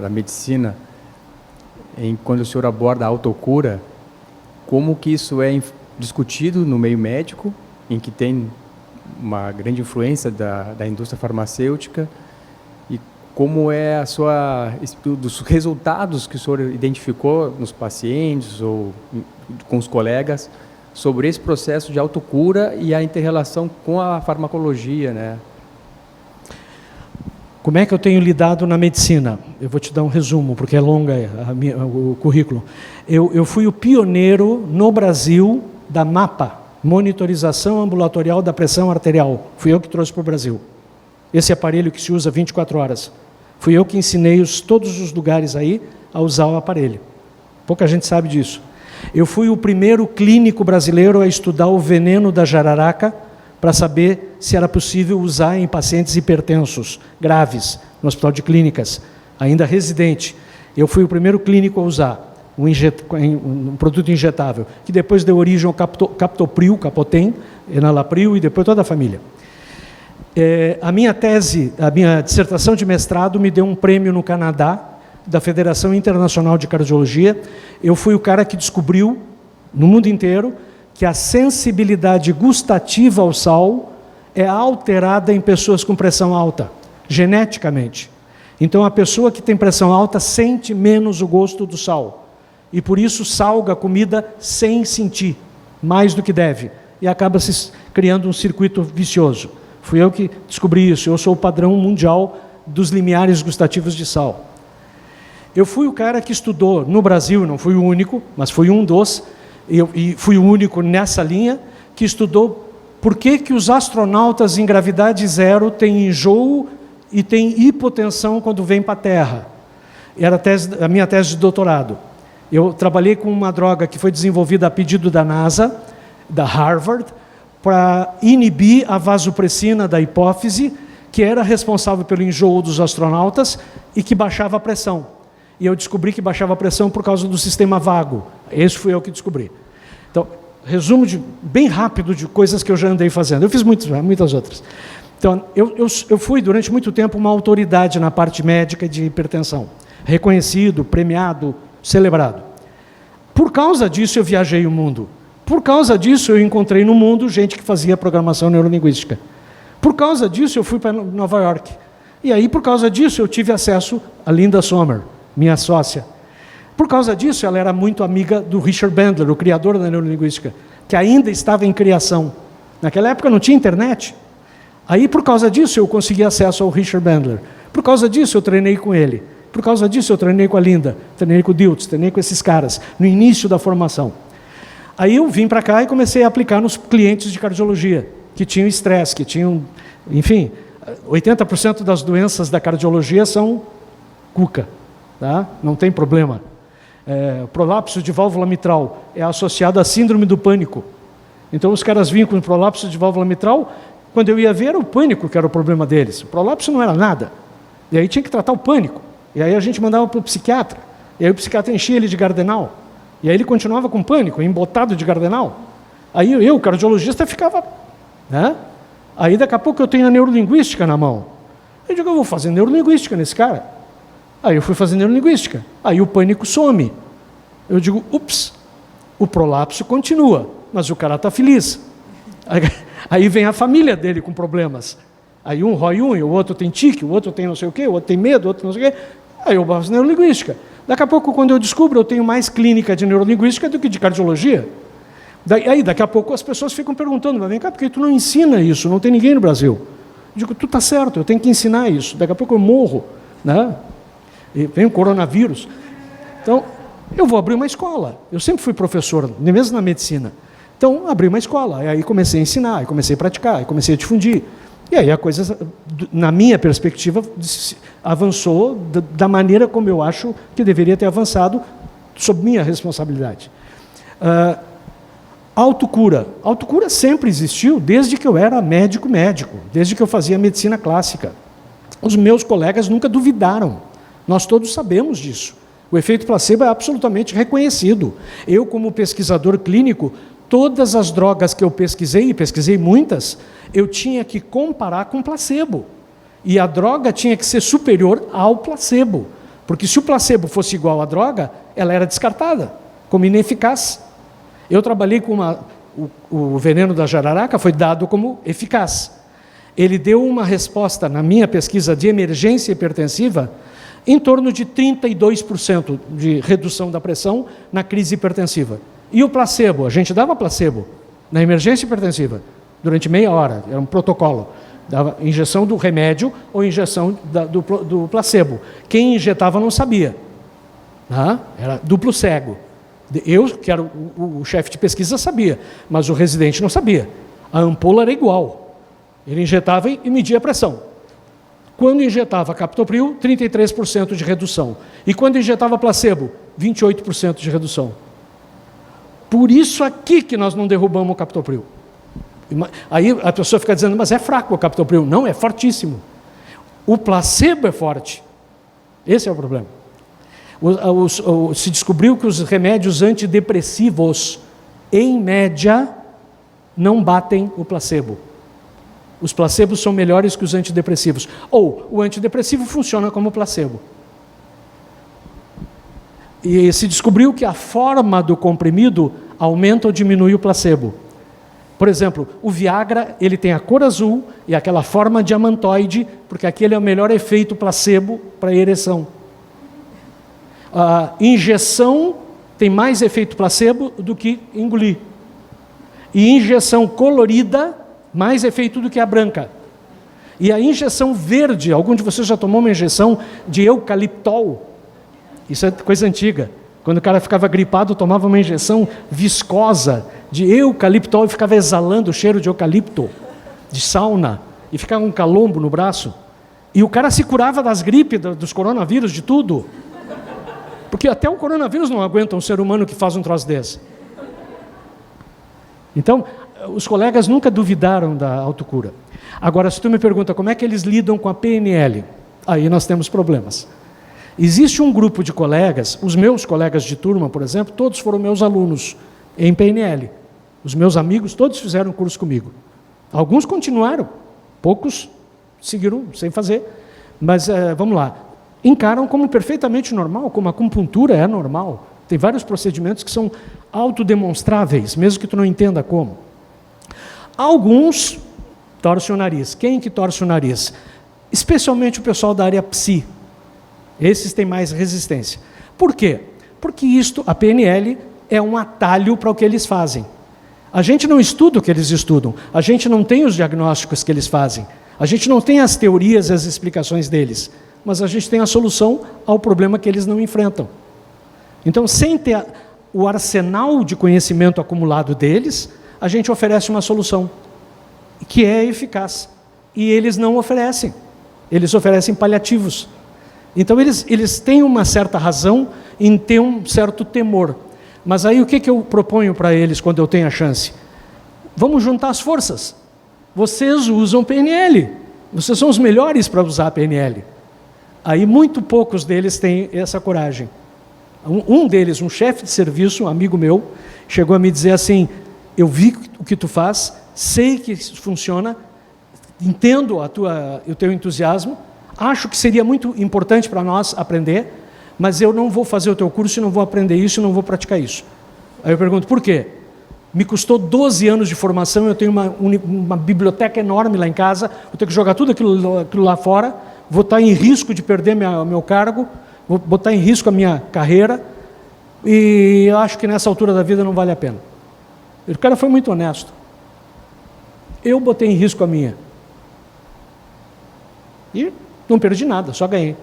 da medicina, quando o senhor aborda a autocura, como que isso é discutido no meio médico, em que tem uma grande influência da indústria farmacêutica, e como é dos resultados que o senhor identificou nos pacientes ou com os colegas sobre esse processo de autocura e a inter-relação com a farmacologia, né? Como é que eu tenho lidado na medicina? Eu vou te dar um resumo, porque é longa o currículo. Eu fui o pioneiro no Brasil da MAPA, Monitorização Ambulatorial da Pressão Arterial. Fui eu que trouxe para o Brasil. Esse aparelho que se usa 24 horas. Fui eu que ensinei todos os lugares aí a usar o aparelho. Pouca gente sabe disso. Eu fui o primeiro clínico brasileiro a estudar o veneno da jararaca para saber se era possível usar em pacientes hipertensos graves, no Hospital de Clínicas, ainda residente. Eu fui o primeiro clínico a usar um produto injetável, que depois deu origem ao Captopril, Capotem, Enalapril e depois toda a família. A minha dissertação de mestrado me deu um prêmio no Canadá, da Federação Internacional de Cardiologia. Eu fui o cara que descobriu, no mundo inteiro, que a sensibilidade gustativa ao sal é alterada em pessoas com pressão alta, geneticamente. Então, a pessoa que tem pressão alta sente menos o gosto do sal. E, por isso, salga a comida sem sentir, mais do que deve. E acaba se criando um circuito vicioso. Fui eu que descobri isso. Eu sou o padrão mundial dos limiares gustativos de sal. Eu fui o cara que estudou no Brasil, não fui o único, mas fui um dos, e fui o único nessa linha, que estudou por que os astronautas em gravidade zero têm enjoo e têm hipotensão quando vêm para a Terra. Era a minha tese de doutorado. Eu trabalhei com uma droga que foi desenvolvida a pedido da NASA, da Harvard, para inibir a vasopressina da hipófise, que era responsável pelo enjoo dos astronautas e que baixava a pressão. E eu descobri que baixava a pressão por causa do sistema vago. Esse fui eu que descobri. Então, resumo bem rápido de coisas que eu já andei fazendo. Eu fiz muitas outras. Então, eu fui, durante muito tempo, uma autoridade na parte médica de hipertensão. Reconhecido, premiado, celebrado. Por causa disso, eu viajei o mundo. Por causa disso, eu encontrei no mundo gente que fazia programação neurolinguística. Por causa disso, eu fui para Nova York. E aí, por causa disso, eu tive acesso a Linda Sommer, minha sócia. Por causa disso, ela era muito amiga do Richard Bandler, o criador da neurolinguística, que ainda estava em criação. Naquela época não tinha internet. Aí, por causa disso, eu consegui acesso ao Richard Bandler. Por causa disso, eu treinei com ele. Por causa disso, eu treinei com a Linda, treinei com o Diltz, treinei com esses caras, no início da formação. Aí eu vim para cá e comecei a aplicar nos clientes de cardiologia, que tinham estresse, que tinham... Enfim, 80% das doenças da cardiologia são cuca. Tá? Não tem problema. Prolapso de válvula mitral é associado à síndrome do pânico. Então os caras vinham com prolapso de válvula mitral, quando eu ia ver era o pânico que era o problema deles. O prolapso não era nada. E aí tinha que tratar o pânico. E aí a gente mandava para o psiquiatra. E aí o psiquiatra enchia ele de Gardenal. E aí ele continuava com pânico, embotado de Gardenal. Aí eu, cardiologista, ficava... Né? Aí daqui a pouco eu tenho a neurolinguística na mão. Eu digo, eu vou fazer neurolinguística nesse cara. Aí eu fui fazer neurolinguística. Aí o pânico some. Eu digo, ups, o prolapso continua, mas o cara está feliz. Aí vem a família dele com problemas. Aí um rói unha, o outro tem tique, o outro tem não sei o quê, o outro tem medo, o outro não sei o quê. Aí eu faço neurolinguística. Daqui a pouco, quando eu descubro, eu tenho mais clínica de neurolinguística do que de cardiologia. Aí daqui a pouco as pessoas ficam perguntando, mas vem cá, por que tu não ensina isso? Não tem ninguém no Brasil. Eu digo, tu está certo, eu tenho que ensinar isso. Daqui a pouco eu morro, né? E vem o coronavírus. Então, eu vou abrir uma escola. Eu sempre fui professor, mesmo na medicina. Então, abri uma escola. Aí comecei a ensinar, aí comecei a praticar, aí comecei a difundir. E aí a coisa, na minha perspectiva, avançou da maneira como eu acho que deveria ter avançado, sob minha responsabilidade. Autocura. Autocura sempre existiu, desde que eu era médico, desde que eu fazia medicina clássica. Os meus colegas nunca duvidaram. Nós todos sabemos disso. O efeito placebo é absolutamente reconhecido. Eu, como pesquisador clínico, todas as drogas que eu pesquisei, e pesquisei muitas, eu tinha que comparar com placebo. E a droga tinha que ser superior ao placebo. Porque se o placebo fosse igual à droga, ela era descartada como ineficaz. Eu trabalhei com o veneno da jararaca, foi dado como eficaz. Ele deu uma resposta, na minha pesquisa de emergência hipertensiva, em torno de 32% de redução da pressão na crise hipertensiva. E o placebo? A gente dava placebo na emergência hipertensiva durante meia hora, era um protocolo. Dava injeção do remédio ou injeção do placebo. Quem injetava não sabia. Era duplo cego. Eu, que era o chefe de pesquisa, sabia, mas o residente não sabia. A ampola era igual. Ele injetava e media a pressão. Quando injetava captopril, 33% de redução. E quando injetava placebo, 28% de redução. Por isso aqui que nós não derrubamos o captopril. Aí a pessoa fica dizendo, mas é fraco o captopril. Não, é fortíssimo. O placebo é forte. Esse é o problema. Se descobriu que os remédios antidepressivos, em média, não batem o placebo. Os placebos são melhores que os antidepressivos. Ou o antidepressivo funciona como placebo. E se descobriu que a forma do comprimido aumenta ou diminui o placebo. Por exemplo, o Viagra, ele tem a cor azul e aquela forma diamantoide, porque aquele é o melhor efeito placebo para a ereção. A injeção tem mais efeito placebo do que engolir. E injeção colorida, mais efeito do que a branca. E a injeção verde, algum de vocês já tomou uma injeção de eucaliptol? Isso é coisa antiga. Quando o cara ficava gripado, tomava uma injeção viscosa de eucaliptol e ficava exalando o cheiro de eucalipto, de sauna, e ficava um calombo no braço. E o cara se curava das gripes, dos coronavírus, de tudo. Porque até o coronavírus não aguenta um ser humano que faz um troço desse. Então, os colegas nunca duvidaram da autocura. Agora, se tu me pergunta como é que eles lidam com a PNL, aí nós temos problemas. Existe um grupo de colegas, os meus colegas de turma, por exemplo, todos foram meus alunos em PNL. Os meus amigos, todos fizeram curso comigo. Alguns continuaram, poucos seguiram sem fazer. Mas, vamos lá, encaram como perfeitamente normal, como a acupuntura é normal. Tem vários procedimentos que são autodemonstráveis, mesmo que tu não entenda como. Alguns torcem o nariz. Quem que torce o nariz? Especialmente o pessoal da área psi. Esses têm mais resistência. Por quê? Porque a PNL, é um atalho para o que eles fazem. A gente não estuda o que eles estudam. A gente não tem os diagnósticos que eles fazem. A gente não tem as teorias e as explicações deles. Mas a gente tem a solução ao problema que eles não enfrentam. Então, sem ter o arsenal de conhecimento acumulado deles, a gente oferece uma solução que é eficaz. E eles não oferecem. Eles oferecem paliativos. Então, eles têm uma certa razão em ter um certo temor. Mas aí, o que eu proponho para eles quando eu tenho a chance? Vamos juntar as forças. Vocês usam PNL. Vocês são os melhores para usar a PNL. Aí, muito poucos deles têm essa coragem. Um deles, um chefe de serviço, um amigo meu, chegou a me dizer assim, eu vi o que tu faz, sei que isso funciona, entendo o teu entusiasmo, acho que seria muito importante para nós aprender, mas eu não vou fazer o teu curso e não vou aprender isso e não vou praticar isso. Aí eu pergunto, por quê? Me custou 12 anos de formação, eu tenho uma biblioteca enorme lá em casa, vou ter que jogar tudo aquilo lá fora, vou estar em risco de perder meu cargo, vou botar em risco a minha carreira, e eu acho que nessa altura da vida não vale a pena. O cara foi muito honesto. Eu botei em risco a minha. E não perdi nada, só ganhei.